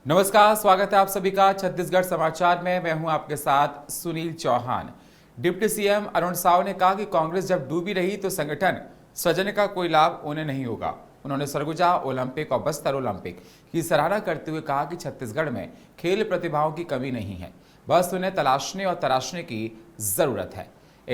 नमस्कार, स्वागत है आप सभी का छत्तीसगढ़ समाचार में। मैं हूं आपके साथ सुनील चौहान। डिप्टी सीएम अरुण साव ने कहा कि कांग्रेस जब डूबी रही तो संगठन सृजन का कोई लाभ उन्हें नहीं होगा। उन्होंने सरगुजा ओलंपिक और बस्तर ओलंपिक की सराहना करते हुए कहा कि छत्तीसगढ़ में खेल प्रतिभाओं की कमी नहीं है, बस उन्हें तलाशने और तराशने की जरूरत है।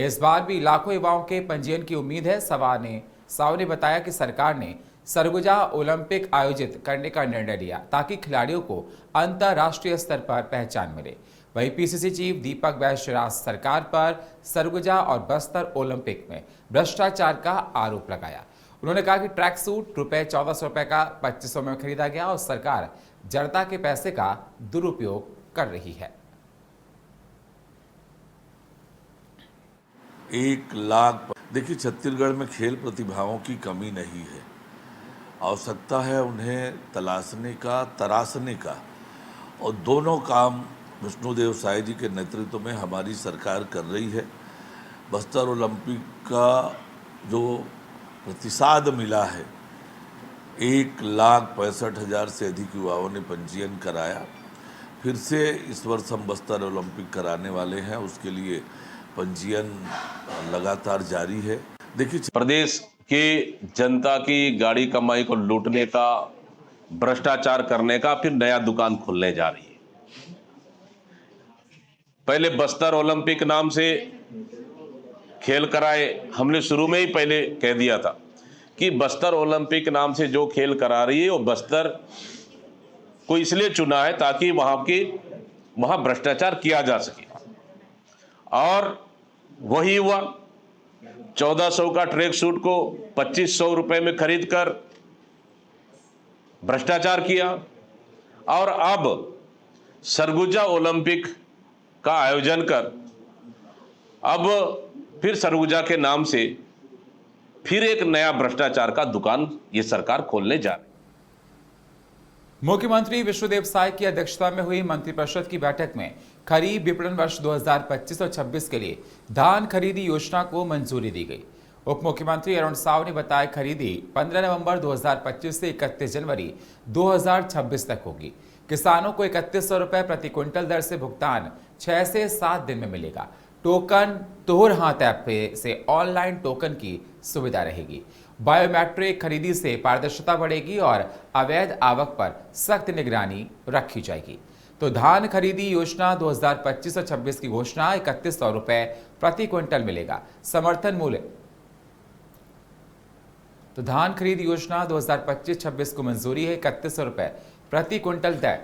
इस बार भी लाखों युवाओं के पंजीयन की उम्मीद है। साव ने बताया कि सरकार ने सरगुजा ओलंपिक आयोजित करने का निर्णय लिया ताकि खिलाड़ियों को अंतर्राष्ट्रीय स्तर पर पहचान मिले। वहीं पीसीसी चीफ दीपक वैश्य राज्य सरकार पर सरगुजा और बस्तर ओलंपिक में भ्रष्टाचार का आरोप लगाया। उन्होंने कहा कि ट्रैक सूट ₹1400 का 2500 में खरीदा गया और सरकार जनता के पैसे का दुरुपयोग कर रही है। 1 लाख देखिए, छत्तीसगढ़ में खेल प्रतिभाओं की कमी नहीं है। आवश्यकता है उन्हें तलाशने का, तराशने का, और दोनों काम विष्णुदेव साय जी के नेतृत्व में हमारी सरकार कर रही है। बस्तर ओलंपिक का जो प्रतिसाद मिला है, 1,65,000 से अधिक युवाओं ने पंजीयन कराया। फिर से इस वर्ष हम बस्तर ओलंपिक कराने वाले हैं, उसके लिए पंजीयन लगातार जारी है। देखिए, प्रदेश की जनता की गाड़ी कमाई को लूटने का, भ्रष्टाचार करने का फिर नया दुकान खुलने जा रही है। पहले बस्तर ओलंपिक नाम से खेल कराए, हमने शुरू में ही पहले कह दिया था कि बस्तर ओलंपिक नाम से जो खेल करा रही है वो बस्तर को इसलिए चुना है ताकि वहां भ्रष्टाचार किया जा सके, और वही हुआ। 1400 का ट्रैक सूट को 2500 रुपए में खरीद कर भ्रष्टाचार किया, और अब सरगुजा ओलंपिक का आयोजन कर अब फिर सरगुजा के नाम से फिर एक नया भ्रष्टाचार का दुकान ये सरकार खोलने जा रही है। मुख्यमंत्री विष्णुदेव साय की अध्यक्षता में हुई मंत्रिपरिषद की बैठक में खरीफ विपणन वर्ष 2025 और 26 के लिए धान खरीदी योजना को मंजूरी दी गई। उप मुख्यमंत्री अरुण साव ने बताया खरीदी 15 नवंबर 2025 से 31 जनवरी 2026 तक होगी। किसानों को 3100 रुपए प्रति क्विंटल दर से भुगतान 6 से 7 दिन में मिलेगा। टोकन तोहर हाथ ऐप से ऑनलाइन टोकन की सुविधा रहेगी। बायोमेट्रिक खरीदी से पारदर्शिता बढ़ेगी और अवैध आवक पर सख्त निगरानी रखी जाएगी। तो धान खरीदी योजना 2025 और 26 की घोषणा 3100 रुपए प्रति क्विंटल मिलेगा समर्थन मूल्य। तो धान खरीदी योजना 2025-26 को मंजूरी है। 3100 रुपए प्रति क्विंटल तय।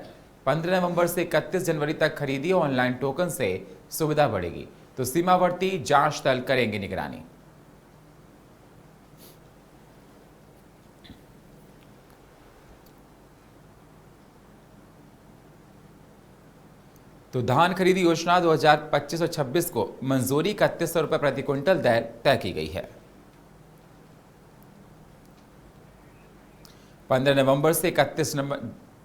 15 नवंबर से 31 जनवरी तक खरीदी ऑनलाइन टोकन से सुविधा बढ़ेगी। तो सीमावर्ती जांच दल करेंगे निगरानी। तो धान खरीदी योजना 2025 और 26 को मंजूरी 3100 रुपए प्रति क्विंटल दर तय की गई है। 15 नवंबर से 31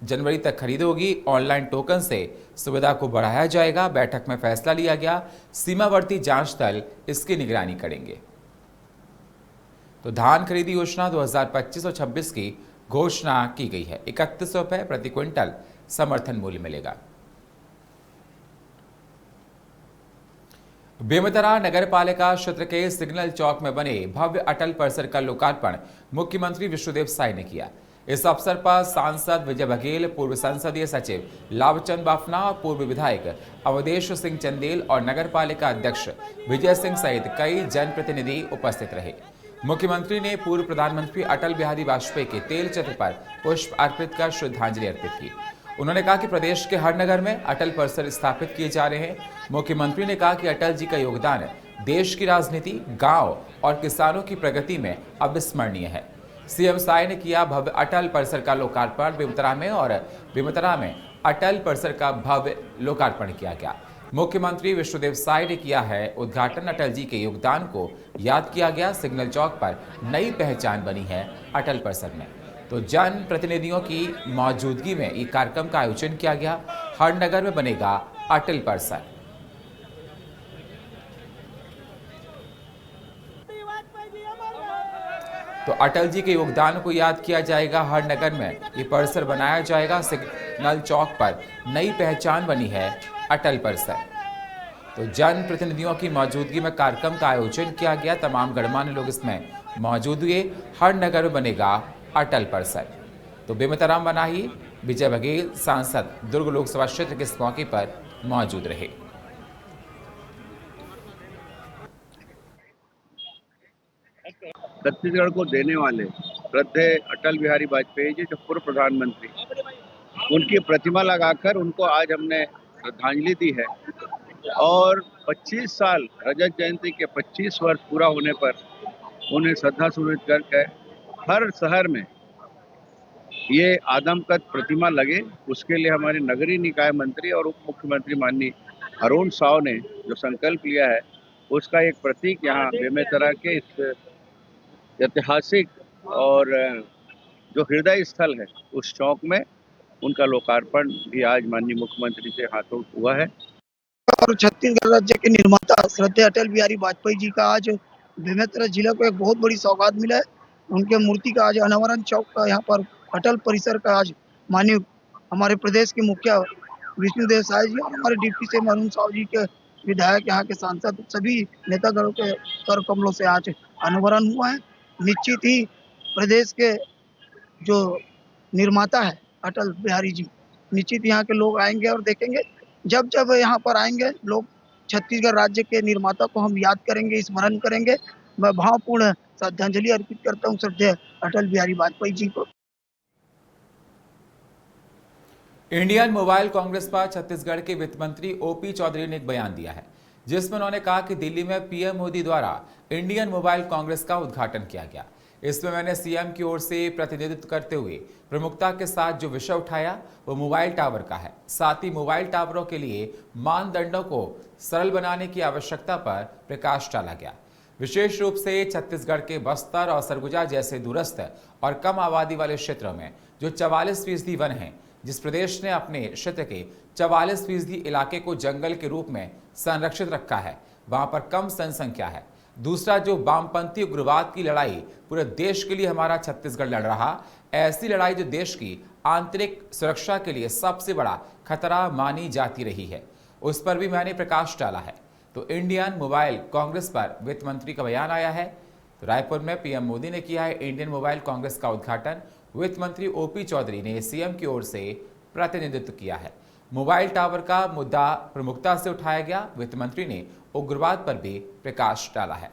जनवरी तक खरीदी होगी। ऑनलाइन टोकन से सुविधा को बढ़ाया जाएगा। बैठक में फैसला लिया गया, सीमावर्ती जांच दल इसकी निगरानी करेंगे। तो धान खरीदी योजना 2025 और 26 की घोषणा की गई है। 3100 रुपए प्रति क्विंटल समर्थन मूल्य मिलेगा। बेमेतरा नगर पालिका क्षेत्र के सिग्नल चौक में बने भव्य अटल परिसर का लोकार्पण मुख्यमंत्री विष्णुदेव साय ने किया। इस अवसर पर सांसद विजय बघेल, पूर्व संसदीय सचिव लाभचंद बाफना, पूर्व विधायक अवधेश सिंह चंदेल और नगर पालिका अध्यक्ष विजय सिंह सहित कई जनप्रतिनिधि उपस्थित रहे। मुख्यमंत्री ने पूर्व प्रधानमंत्री अटल बिहारी वाजपेयी के तेल चित्र पर पुष्प अर्पित कर श्रद्धांजलि अर्पित की। उन्होंने कहा कि प्रदेश के हर नगर में अटल परिसर स्थापित किए जा रहे हैं। मुख्यमंत्री ने कहा कि अटल जी का योगदान देश की राजनीति, गांव और किसानों की प्रगति में अविस्मरणीय है। सीएम साय ने किया भव्य अटल परिसर का लोकार्पण बेमेतरा में, और बेमेतरा में अटल परिसर का भव्य लोकार्पण किया गया। मुख्यमंत्री विष्णुदेव साय ने किया है उद्घाटन। अटल जी के योगदान को याद किया गया। सिग्नल चौक पर नई पहचान बनी है अटल परिसर में। तो जन प्रतिनिधियों की मौजूदगी में एक कार्यक्रम का आयोजन किया गया। हर नगर में बनेगा अटल परिसर। तो अटल जी के योगदान को याद किया जाएगा। हर नगर में ये परिसर बनाया जाएगा। सिग्नल चौक पर नई पहचान बनी है अटल परिसर। तो जन प्रतिनिधियों की मौजूदगी में कार्यक्रम का आयोजन किया गया। तमाम गणमान्य लोग इसमें मौजूद हुए। हर नगर में बनेगा अटल परिसर। तो बेमितराम मनाही, विजय बघेल सांसद दुर्ग लोकसभा क्षेत्र के इस मौके पर मौजूद रहे। छत्तीसगढ़ को देने वाले श्रद्धेय अटल बिहारी वाजपेयी जी जो पूर्व प्रधानमंत्री, उनकी प्रतिमा लगाकर उनको आज हमने श्रद्धांजलि दी है। और 25 साल रजत जयंती के 25 वर्ष पूरा होने पर उन्हें श्रद्धा सुमन करके हर शहर में ये आदमकद प्रतिमा लगे, उसके लिए हमारे नगरीय निकाय मंत्री और उप मुख्यमंत्री माननीय अरुण साव ने जो संकल्प लिया है, उसका एक प्रतीक यहाँ बेमेतरा के इस ऐतिहासिक और जो हृदय स्थल है उस चौक में उनका लोकार्पण भी आज माननीय मुख्यमंत्री से हाथों हुआ है। और छत्तीसगढ़ राज्य के निर्माता श्रद्धेय अटल बिहारी वाजपेयी जी का आज बेमेतरा जिला को एक बहुत बड़ी सौगात मिला है। उनके मूर्ति का आज अनावरण चौक का यहाँ पर अटल परिसर का आज माननीय हमारे प्रदेश के मुखिया विष्णुदेव साय जी और हमारे डिप्टी सीएम अरुण साव जी के विधायक, यहाँ के सांसद, सभी नेतागणों के कर कमलों से आज अनावरण हुआ है। निश्चित ही प्रदेश के जो निर्माता है अटल बिहारी जी, निश्चित यहाँ के लोग आएंगे और देखेंगे। जब जब यहाँ पर आएंगे लोग छत्तीसगढ़ राज्य के निर्माता को हम याद करेंगे, स्मरण करेंगे। मैं भावपूर्ण श्रद्धांजलि अर्पित करता हूँ श्रद्धेय अटल बिहारी वाजपेयी जी को। इंडियन मोबाइल कांग्रेस पर छत्तीसगढ़ के वित्त मंत्री ओपी चौधरी ने एक बयान दिया है, जिसमें उन्होंने कहा कि दिल्ली में पीएम मोदी द्वारा इंडियन मोबाइल कांग्रेस का उद्घाटन किया गया। इसमें मैंने सीएम की ओर से प्रतिनिधित्व करते हुए प्रमुखता के साथ जो विषय उठाया वो मोबाइल टावर का है। साथ ही मोबाइल टावरों के लिए मानदंडों को सरल बनाने की आवश्यकता पर प्रकाश डाला गया। विशेष रूप से छत्तीसगढ़ के बस्तर और सरगुजा जैसे दूरस्थ और कम आबादी वाले क्षेत्रों में जो 44% वन हैं, जिस प्रदेश ने अपने क्षेत्र के 44% इलाके को जंगल के रूप में संरक्षित रखा है, वहां पर कम जनसंख्या है। दूसरा, जो वामपंथी उग्रवाद की लड़ाई पूरे देश के लिए हमारा छत्तीसगढ़ लड़ रहा, ऐसी लड़ाई जो देश की आंतरिक सुरक्षा के लिए सबसे बड़ा खतरा मानी जाती रही है, उस पर भी मैंने प्रकाश डाला है। तो इंडियन मोबाइल कांग्रेस पर वित्त मंत्री का बयान आया है। तो रायपुर में पीएम मोदी ने किया है इंडियन मोबाइल कांग्रेस का उद्घाटन। वित्त मंत्री ओपी चौधरी ने सीएम की ओर से प्रतिनिधित्व किया है। मोबाइल टावर का मुद्दा प्रमुखता से उठाया गया। वित्त मंत्री ने उग्रवाद पर भी प्रकाश डाला है।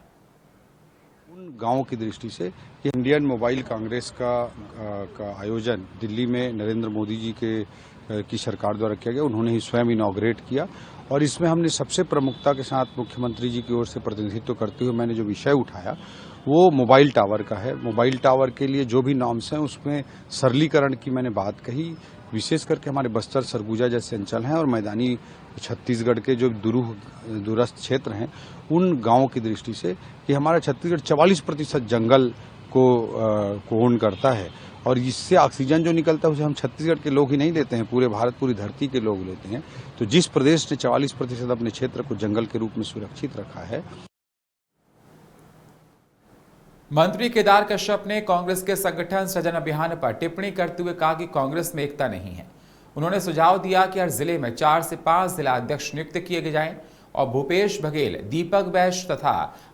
उन गांवों की दृष्टि से कि इंडियन मोबाइल कांग्रेस का आयोजन दिल्ली में नरेंद्र मोदी जी की सरकार द्वारा किया गया। उन्होंने ही स्वयं इनॉग्रेट किया और इसमें हमने सबसे प्रमुखता के साथ मुख्यमंत्री जी की ओर से प्रतिनिधित्व करते हुए मैंने जो विषय उठाया वो मोबाइल टावर का है। मोबाइल टावर के लिए जो भी नॉर्म्स हैं उसमें सरलीकरण की मैंने बात कही। विशेष करके हमारे बस्तर, सरगुजा जैसे अंचल हैं और मैदानी छत्तीसगढ़ के जो दूरस्थ क्षेत्र हैं उन गांवों की दृष्टि से कि हमारा छत्तीसगढ़ 44% जंगल को ओन करता है और इससे ऑक्सीजन जो निकलता है उसे हम छत्तीसगढ़ के लोग ही नहीं लेते हैं, पूरे भारत, पूरी धरती के लोग लेते हैं। तो जिस प्रदेश ने 44% अपने क्षेत्र को जंगल के रूप में सुरक्षित रखा है। मंत्री केदार कश्यप ने कांग्रेस के संगठन सृजन अभियान पर टिप्पणी करते हुए कहा कि कांग्रेस में एकता नहीं है। उन्होंने सुझाव दिया कि हर जिले में 4 से 5 जिला अध्यक्ष नियुक्त किए जाएं और भूपेश बघेल, दीपक बैश तथा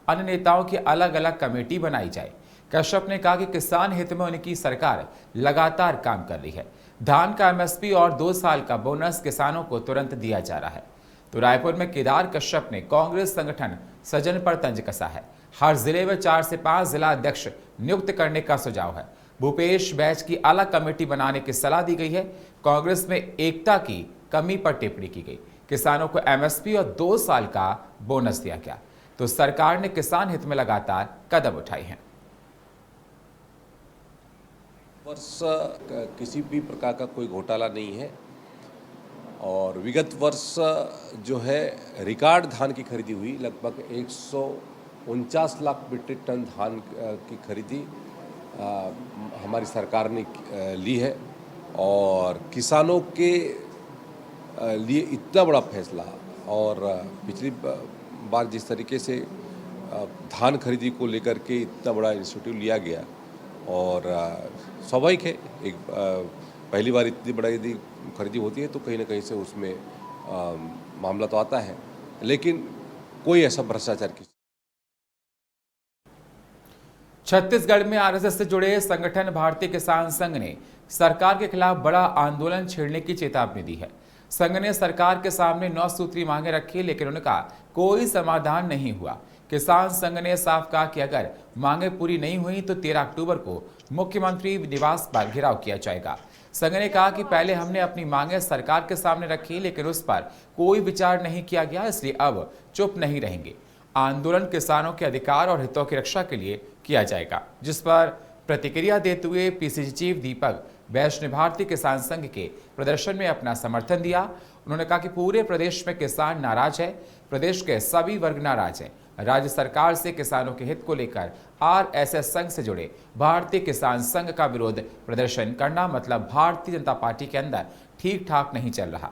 अन्य नेताओं की अलग अलग कमेटी बनाई जाए। कश्यप ने कहा कि किसान हित में उनकी सरकार लगातार काम कर रही है। धान का एमएसपी और 2 साल का बोनस किसानों को तुरंत दिया जा रहा है। तो रायपुर में केदार कश्यप ने कांग्रेस संगठन सृजन पर तंज कसा है। हर जिले में 4 से 5 जिला अध्यक्ष नियुक्त करने का सुझाव है। भूपेश बैच की अलग कमेटी बनाने की सलाह दी गई है। कांग्रेस में एकता की कमी पर टिप्पणी की गई। किसानों को एमएसपी और 2 साल का बोनस दिया गया। तो सरकार ने किसान हित में लगातार कदम उठाए हैं। वर्ष किसी भी प्रकार का कोई घोटाला नहीं है और विगत वर्ष जो है रिकॉर्ड धान की खरीदी हुई, लगभग 149 लाख मीट्रिक टन धान की खरीदी हमारी सरकार ने ली है और किसानों के लिए इतना बड़ा फैसला और पिछली बार जिस तरीके से धान खरीदी को लेकर के इतना बड़ा इनिशिएटिव लिया गया और स्वाभाविक है एक पहली बार इतनी बड़ी खरीदी होती है तो कहीं ना कहीं से उसमें मामला तो आता है, लेकिन कोई ऐसा भ्रष्टाचार की छत्तीसगढ़ में आरएसएस से जुड़े संगठन भारतीय किसान संघ ने सरकार के खिलाफ बड़ा आंदोलन छेड़ने की चेतावनी दी है। संघ ने सरकार के सामने 9 सूत्री मांगे रखी, लेकिन उनका कोई समाधान नहीं हुआ। किसान संघ ने साफ कहा कि अगर मांगे पूरी नहीं हुई तो 13 अक्टूबर को मुख्यमंत्री निवास पर घेराव किया जाएगा। संघ ने कहा कि पहले हमने अपनी मांगे सरकार के सामने रखी, लेकिन उस पर कोई विचार नहीं किया गया, इसलिए अब चुप नहीं रहेंगे। आंदोलन किसानों के अधिकार और हितों की रक्षा के लिए किया जाएगा, जिस पर प्रतिक्रिया देते हुए पीसीसी चीफ दीपक वैश्य ने भारतीय किसान संघ के प्रदर्शन में अपना समर्थन दिया। उन्होंने कहा कि पूरे प्रदेश में किसान नाराज है, प्रदेश के सभी वर्ग नाराज हैं। राज्य सरकार से किसानों के हित को लेकर आरएसएस संघ से जुड़े भारतीय किसान संघ का विरोध प्रदर्शन करना मतलब भारतीय जनता पार्टी के अंदर ठीक ठाक नहीं चल रहा।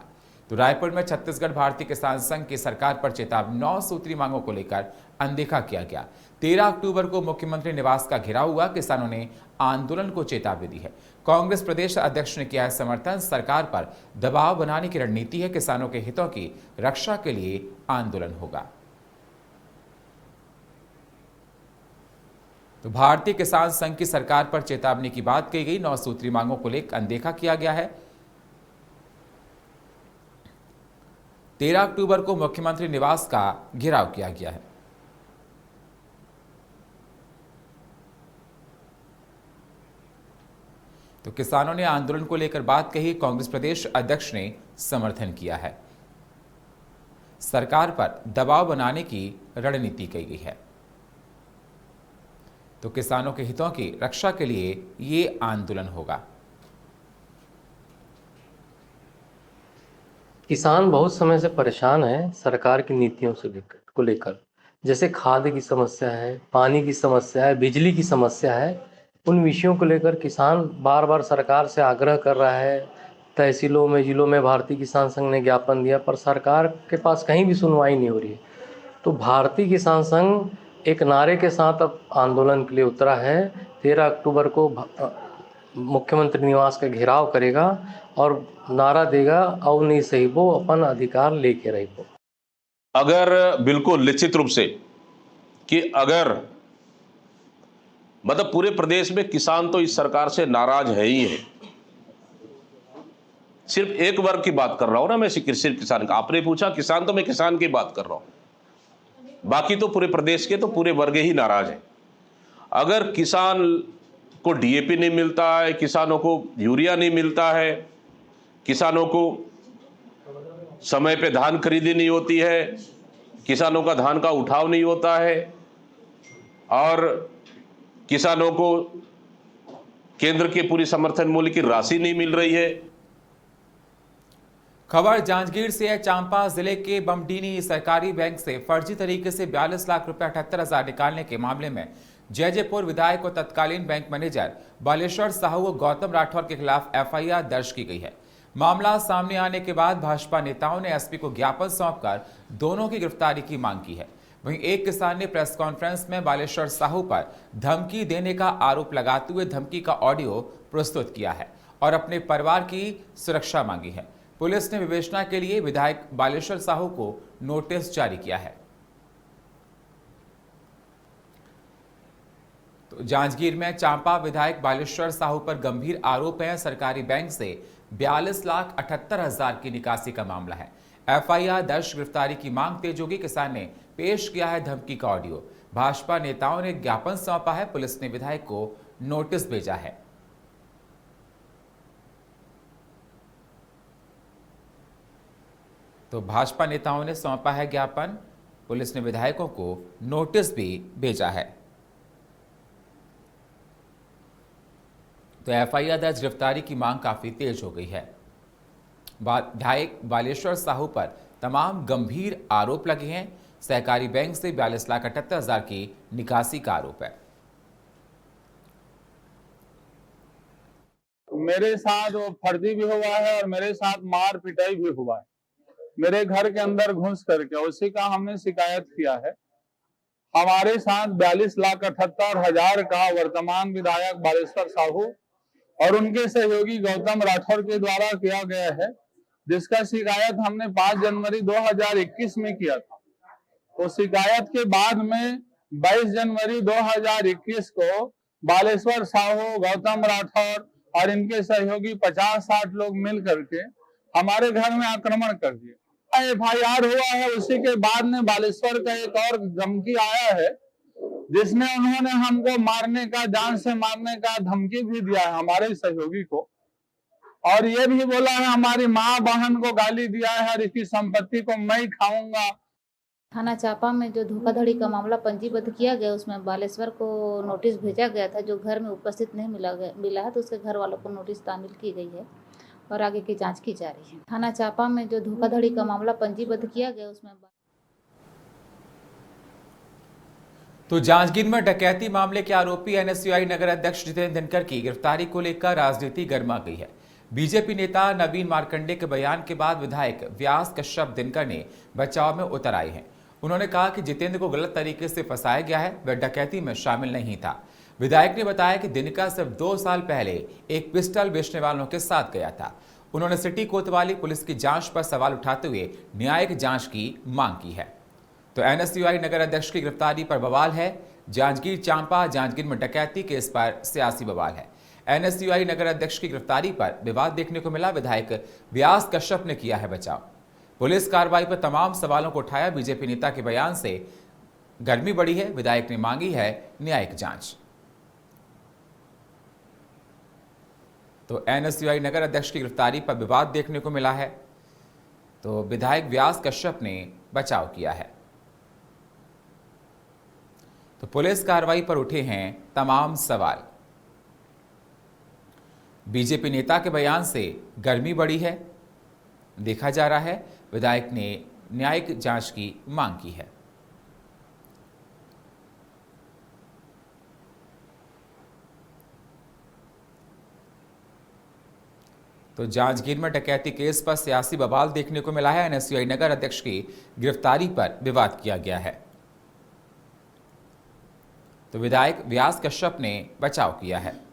तो रायपुर में छत्तीसगढ़ भारतीय किसान संघ की सरकार पर चेतावनी 9 सूत्री मांगों को लेकर अनदेखा किया गया। 13 अक्टूबर को मुख्यमंत्री निवास का घेराव हुआ। किसानों ने आंदोलन को चेतावनी दी है। कांग्रेस प्रदेश अध्यक्ष ने किया है समर्थन। सरकार पर दबाव बनाने की रणनीति है। किसानों के हितों की रक्षा के लिए आंदोलन होगा। तो भारतीय किसान संघ की सरकार पर चेतावनी की बात कही गई। 9 सूत्री मांगों को लेकर अनदेखा किया गया है। 13 अक्टूबर को मुख्यमंत्री निवास का घेराव किया गया है। तो किसानों ने आंदोलन को लेकर बात कही। कांग्रेस प्रदेश अध्यक्ष ने समर्थन किया है। सरकार पर दबाव बनाने की रणनीति कही गई है। तो किसानों के हितों की रक्षा के लिए ये आंदोलन होगा। किसान बहुत समय से परेशान है सरकार की नीतियों से लेकर, जैसे खाद की समस्या है, पानी की समस्या है, बिजली की समस्या है। उन विषयों को लेकर किसान बार बार सरकार से आग्रह कर रहा है। तहसीलों में, जिलों में भारतीय किसान संघ ने ज्ञापन दिया, पर सरकार के पास कहीं भी सुनवाई नहीं हो रही है। तो भारतीय किसान संघ एक नारे के साथ अब आंदोलन के लिए उतरा है। 13 अक्टूबर को मुख्यमंत्री निवास का घेराव करेगा और नारा देगा, अब नहीं सहिबो, अपन अधिकार लेके रहिबो। अगर बिल्कुल निश्चित रूप से कि अगर मतलब पूरे प्रदेश में किसान तो इस सरकार से नाराज है ही है। सिर्फ एक वर्ग की बात कर रहा हूं ना मैं, सिर्फ किसान का। आपने पूछा किसान, तो मैं किसान की बात कर रहा हूं। बाकी तो पूरे प्रदेश के तो पूरे वर्ग ही नाराज हैं। अगर किसान को डीएपी नहीं मिलता है, किसानों को यूरिया नहीं मिलता है, किसानों को समय पे धान खरीदी नहीं होती है, किसानों का धान का उठाव नहीं होता है, और किसानों को केंद्र के पूरी समर्थन मूल्य की राशि नहीं मिल रही है। खबर जांजगीर से है। चांपा जिले के बमडीनी सरकारी बैंक से फर्जी तरीके से 42 लाख रुपए 78,000 निकालने के मामले में जयजयपुर विधायक और तत्कालीन बैंक मैनेजर बालेश्वर साहू और गौतम राठौर के खिलाफ एफआईआर दर्ज की गई है। मामला सामने आने के बाद भाजपा नेताओं ने एसपी को ज्ञापन सौंपकर दोनों की गिरफ्तारी की मांग की है। वहीं एक किसान ने प्रेस कॉन्फ्रेंस में बालेश्वर साहू पर धमकी देने का आरोप लगाते हुए धमकी का ऑडियो प्रस्तुत किया है और अपने परिवार की सुरक्षा मांगी है। पुलिस ने विवेचना के लिए विधायक बालेश्वर साहू को नोटिस जारी किया है। तो जांजगीर में चांपा विधायक बालेश्वर साहू पर गंभीर आरोप है। सरकारी बैंक से 42,78,000 की निकासी का मामला है। एफआईआर दर्ज, गिरफ्तारी की मांग तेज होगी। किसान ने पेश किया है धमकी का ऑडियो। भाजपा नेताओं ने ज्ञापन सौंपा है। पुलिस ने विधायक को नोटिस भेजा है। तो भाजपा नेताओं ने सौंपा है ज्ञापन, पुलिस ने विधायकों को नोटिस भी भेजा है। तो एफआईआर दर्ज, गिरफ्तारी की मांग काफी तेज हो गई है। विधायक बालेश्वर साहू पर तमाम गंभीर आरोप लगे हैं। सहकारी बैंक से 42,78,000 की निकासी का आरोप है। मेरे साथ वो फर्जी भी हुआ है और मेरे साथ मार पिटाई भी हुआ है। मेरे घर के अंदर घुस करके, उसी का हमने शिकायत किया है। हमारे साथ 42,78,000 का वर्तमान विधायक बालेश्वर साहू और उनके सहयोगी गौतम राठौर के द्वारा किया गया है, जिसका शिकायत हमने 5 जनवरी 2021 में किया था। तो शिकायत के बाद में 22 जनवरी 2021 को बालेश्वर साहू, गौतम राठौर और इनके सहयोगी 50-60 लोग मिल करके हमारे घर में आक्रमण कर दिए। FIR हुआ है, उसी के बाद में बालेश्वर का एक और धमकी आया है, जिसमें उन्होंने हमको मारने का, जान से मारने का धमकी भी दिया है हमारे सहयोगी को, और ये भी बोला है हमारी माँ बहन को गाली दिया है और इसकी संपत्ति को मैं ही खाऊंगा। थाना चापा में जो धोखाधड़ी का मामला पंजीबद्ध किया गया, उसमें बालेश्वर को नोटिस भेजा गया था, जो घर में उपस्थित नहीं मिला है, तो उसके घर वालों को नोटिस तामील की गई है और आगे की जांच की जा रही है। थाना चापा में जो धोखाधड़ी का मामला पंजीबद्ध किया गया, उसमें तो जांजगीर में डकैती मामले के आरोपी NSUI नगर अध्यक्ष जितेंद्र धनखड़ की गिरफ्तारी को लेकर राजनीति गर्मा गई है। बीजेपी नेता नवीन मार्कंडे के बयान के बाद विधायक व्यास कश्यप दिनकर ने बचाव में उतर आए हैं। उन्होंने कहा कि जितेंद्र को गलत तरीके से फंसाया गया है, वह डकैती में शामिल नहीं था। विधायक ने बताया कि दिनकर सिर्फ 2 साल पहले एक पिस्टल बेचने वालों के साथ गया था। उन्होंने सिटी कोतवाली पुलिस की जांच पर सवाल उठाते हुए न्यायिक जांच की मांग की है। तो NSUI नगर अध्यक्ष की गिरफ्तारी पर बवाल है। जांजगीर चांपा जांजगीर में डकैती केस पर सियासी बवाल है। NSUI नगर अध्यक्ष की गिरफ्तारी पर विवाद देखने को मिला। विधायक व्यास कश्यप ने किया है बचाव। पुलिस कार्रवाई पर तमाम सवालों को उठाया। बीजेपी नेता के बयान से गर्मी बढ़ी है। विधायक ने मांगी है न्यायिक जांच। तो NSUI नगर अध्यक्ष की गिरफ्तारी पर विवाद देखने को मिला है, तो विधायक व्यास कश्यप ने बचाव किया है। तो पुलिस कार्रवाई पर उठे हैं तमाम सवाल। बीजेपी नेता के बयान से गर्मी बढ़ी है। देखा जा रहा है विधायक ने न्यायिक जांच की मांग की है। तो जांजगीर में डकैती केस पर सियासी बवाल देखने को मिला है। NSUI नगर अध्यक्ष की गिरफ्तारी पर विवाद किया गया है, तो विधायक व्यास कश्यप ने बचाव किया है।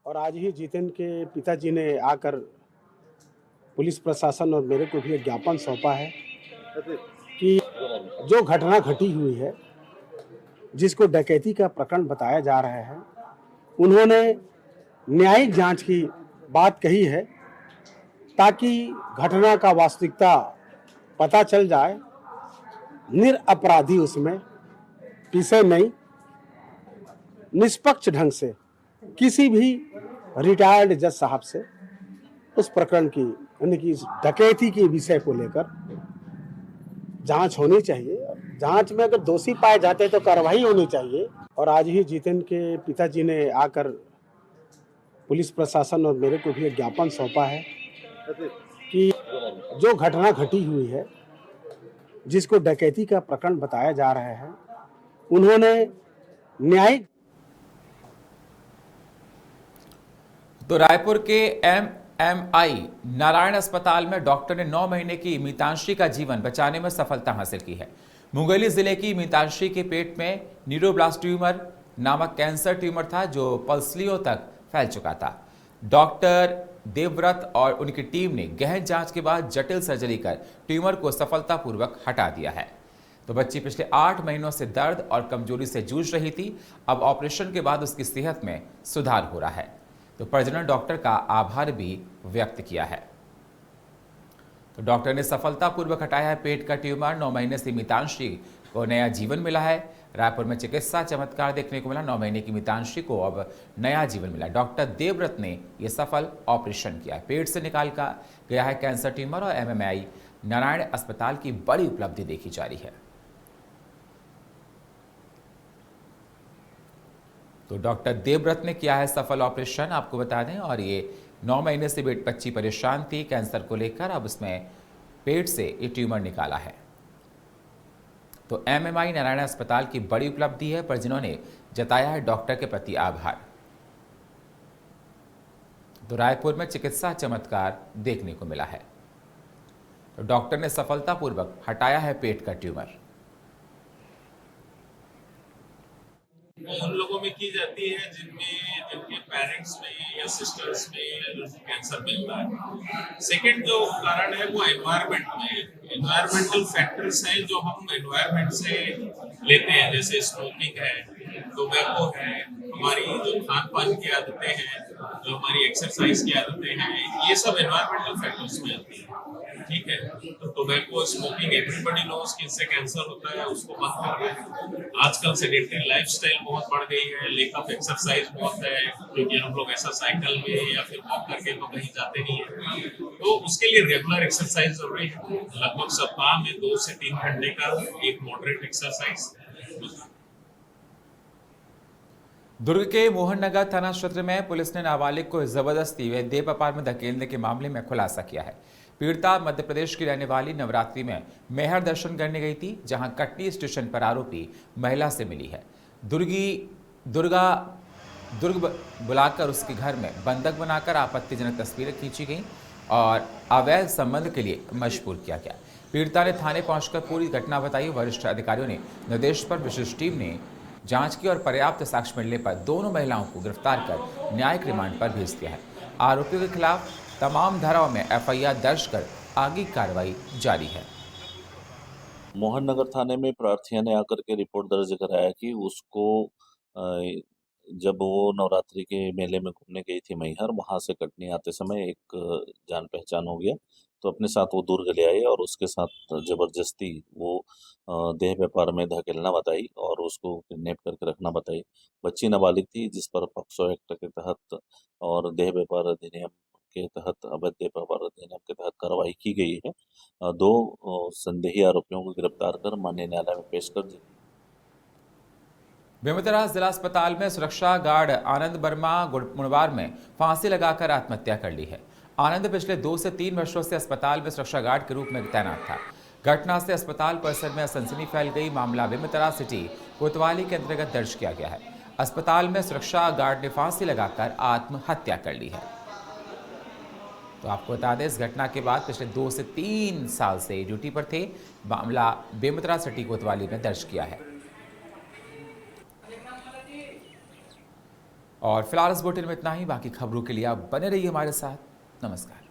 और आज ही जितेंद्र के पिताजी ने आकर पुलिस प्रशासन और मेरे को भी एक ज्ञापन सौंपा है कि जो घटना घटी हुई है, जिसको डकैती का प्रकरण बताया जा रहा है, उन्होंने न्यायिक जांच की बात कही है ताकि घटना का वास्तविकता पता चल जाए, निरपराधी उसमें पीछे नहीं, निष्पक्ष ढंग से किसी भी रिटायर्ड जज साहब से उस प्रकरण की, यानी कि डकैती के विषय को लेकर जांच होनी चाहिए। जांच में अगर दोषी पाए जाते तो कार्रवाई होनी चाहिए। और आज ही जितेंद्र के पिताजी ने आकर पुलिस प्रशासन और मेरे को भी एक ज्ञापन सौंपा है कि जो घटना घटी हुई है, जिसको डकैती का प्रकरण बताया जा रहा है, उन्होंने न्यायिक। तो रायपुर के MMI नारायण अस्पताल में डॉक्टर ने 9 महीने की मीतांशी का जीवन बचाने में सफलता हासिल की है। मुंगेली जिले की मीतांशी के पेट में न्यूरोब्लास्टोमा नामक कैंसर ट्यूमर था, जो पसलियों तक फैल चुका था। डॉक्टर देवव्रत और उनकी टीम ने गहन जांच के बाद जटिल सर्जरी कर ट्यूमर को सफलतापूर्वक हटा दिया है। तो बच्ची पिछले 8 महीनों से दर्द और कमजोरी से जूझ रही थी। अब ऑपरेशन के बाद उसकी सेहत में सुधार हो रहा है। तो परिजनों डॉक्टर का आभार भी व्यक्त किया है। तो डॉक्टर ने सफलतापूर्वक हटाया है पेट का ट्यूमर। 9 महीने से मीतांशी को नया जीवन मिला है। रायपुर में चिकित्सा चमत्कार देखने को मिला। 9 महीने की मीतांशी को अब नया जीवन मिला। डॉक्टर देवव्रत ने यह सफल ऑपरेशन किया। पेट से निकाल का गया है कैंसर ट्यूमर और MMI नारायण अस्पताल की बड़ी उपलब्धि देखी जा रही है। तो डॉक्टर देवव्रत ने किया है सफल ऑपरेशन, आपको बता दें। और ये 9 महीने से बच्ची परेशान थी कैंसर को लेकर, अब उसमें पेट से ये ट्यूमर निकाला है। तो MMI नारायण अस्पताल की बड़ी उपलब्धि है, पर जिन्होंने जताया है डॉक्टर के प्रति आभार। तो रायपुर में चिकित्सा चमत्कार देखने को मिला है। तो डॉक्टर ने सफलतापूर्वक हटाया है पेट का ट्यूमर। उन लोगों में की जाती है जिनके पेरेंट्स में या सिस्टर्स में कैंसर मिलता है। सेकंड जो कारण है वो एनवायरनमेंट में, एनवायरमेंटल फैक्टर्स हैं जो हम एनवायरनमेंट से लेते हैं, जैसे स्मोकिंग है, टोबैको है, हमारी जो खान पान की आदतें हैं, जो हमारी एक्सरसाइज की आदतें हैं, ये सब एनवायरमेंटल फैक्टर्स में आती है। ठीक है, तो टोबैको, स्मोकिंग, एवरीबॉडी नोज कि इससे कैंसर होता है, उसको बंद करना है। आजकल सेडेंटरी लाइफस्टाइल बहुत बढ़ गई है, लेक ऑफ एक्सरसाइज बहुत है, क्योंकि हम लोग ऐसा साइकिल में या फिर वॉक करके तो कहीं जाते नहीं है। तो उसके लिए रेगुलर एक्सरसाइज जरूरी है, लगभग सप्ताह में 2 से 3 घंटे का एक मॉडरेट एक्सरसाइज। दुर्ग के मोहन नगर थाना क्षेत्र में पुलिस ने नाबालिग को जबरदस्ती व देह व्यापार में धकेलने के मामले में खुलासा किया है। पीड़िता मध्य प्रदेश की रहने वाली नवरात्रि में मेहर दर्शन करने गई थी, जहां कटनी स्टेशन पर आरोपी महिला से मिली है। दुर्ग बुलाकर उसके घर में बंधक बनाकर आपत्तिजनक तस्वीरें खींची गई और अवैध संबंध के लिए मजबूर किया गया। पीड़िता ने थाने पहुंचकर पूरी घटना बताई। वरिष्ठ अधिकारियों ने निर्देश पर विशेष टीम ने जांच की और पर्याप्त साक्ष्य मिलने पर दोनों महिलाओं को गिरफ्तार कर न्यायिक रिमांड पर भेज दिया है। आरोपियों के खिलाफ तमाम धाराओं में FIR दर्ज कर आगे कार्रवाई जारी है। मोहन नगर थाने में प्रार्थिया ने आकर के रिपोर्ट दर्ज कराया कि उसको जब वो नवरात्रि के मेले में घूमने गई थी मैहर, वहां से कटनी आते समय एक जान पहचान हो गया, तो अपने साथ वो दुर्ग ले आए और उसके साथ जबरदस्ती वो देह व्यापार में धकेलना बताई और उसको किडनैप करके रखना बताई। बच्ची नाबालिग थी, जिस पर पॉक्सो एक्ट के तहत और देह व्यापार अधिनियम के तहत, अवैध देह व्यापार अधिनियम के तहत कार्रवाई की गई है। 2 संदेही आरोपियों को गिरफ्तार कर माननीय न्यायालय में पेश कर दी। बेमेतरा जिला अस्पताल में सुरक्षा गार्ड आनंद वर्मा मुड़वार में फांसी लगाकर आत्महत्या कर ली है। आनंद पिछले 2 से 3 वर्षों से अस्पताल में सुरक्षा गार्ड के रूप में तैनात था। घटना से अस्पताल परिसर में सनसनी फैल गई। मामला बेमेतरा सिटी कोतवाली के अंतर्गत दर्ज किया गया है। अस्पताल में सुरक्षा गार्ड ने फांसी लगाकर आत्महत्या कर ली है। तो आपको बता दें, इस घटना के बाद पिछले 2 से 3 साल से ड्यूटी पर थे। मामला बेमेतरा सिटी कोतवाली में दर्ज किया है। और फिलहाल इस बुलेटिन में इतना ही। बाकी खबरों के लिए आप बने रहिए हमारे साथ। नमस्कार।